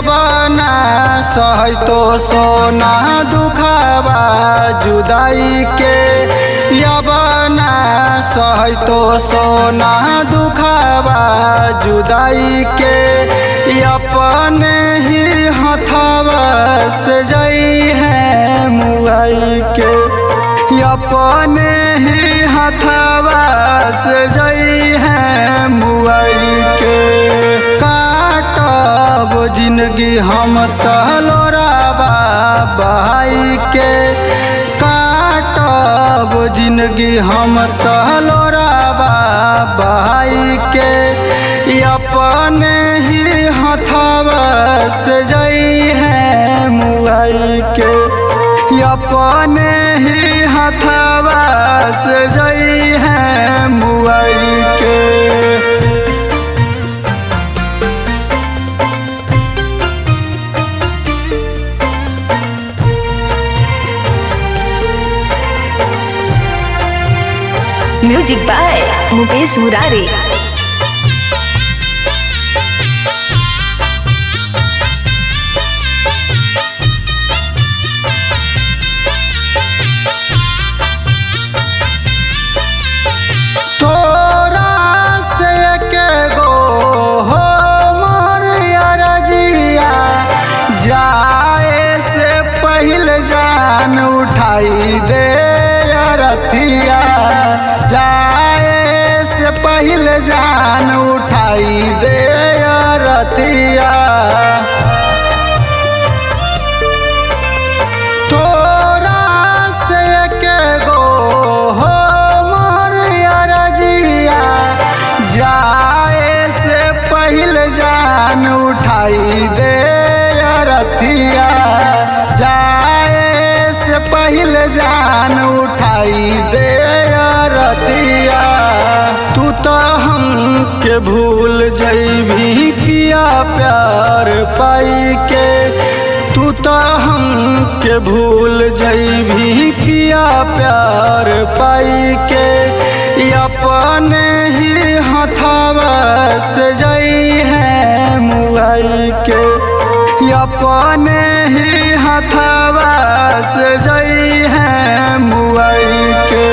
अब ना सही तो सोना दुखावा जुदाई के, अब ना सही तो सोना दुखावा जुदाई के, अपने ही हथवा से जई है मुआई के, अपने ही हथवा से जई है मुआई के। काटब जिंदगी हम तलोराबा बहाई के, काटब जिंदगी हम तलोराबा बहाई के, अपने ही हथवा से जई है मुआई के, अपने ही हथवा से जई है मुआई के। Music by Mukesh Murari. जान उठाई दे रतिया, जाए से पहले जान उठाई दे रतिया, तोरा से के गो हो मोर रजिया, जाए से पहले जान उठाई दे रतिया, पहले जान उठाई दे रतिया। तू तो हमके भूल जइबी पिया प्यार पाई के, तू तो हमके भूल जइबी पिया प्यार पाई के, अपने ही हथवा से जई है मुआई के, अपने ही हथवा से जई है मुआई के।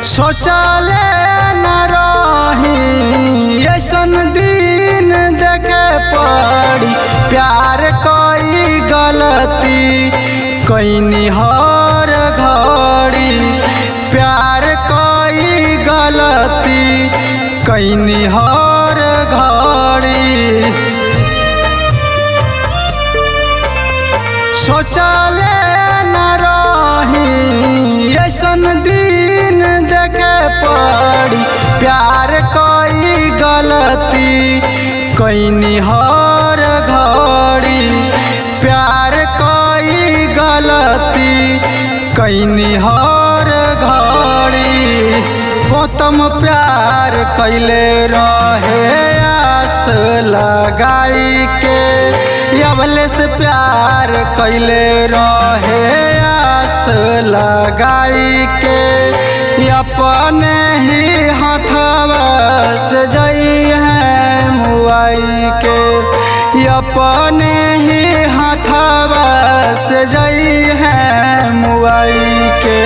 सोचले न रही ऐसन दिन देखे पड़ी, प्यार कोई गलती कैनी हर घड़ी, प्यार कोई गलती कैनी हर घड़ी। सोचले न रही ऐसन दिन देखे पड़ी, प्यार कोई गलती कैनी हर घड़ी, प्यार कोई गलती कैनी हर घड़ी। गौतम प्यार कैले रहे आस लगाई के, अबले से प्यार कैले रहे आस लगाई के, अपने ही हथवा से जई है मुआई के, अपने ही हथवा से जई है मुआई के।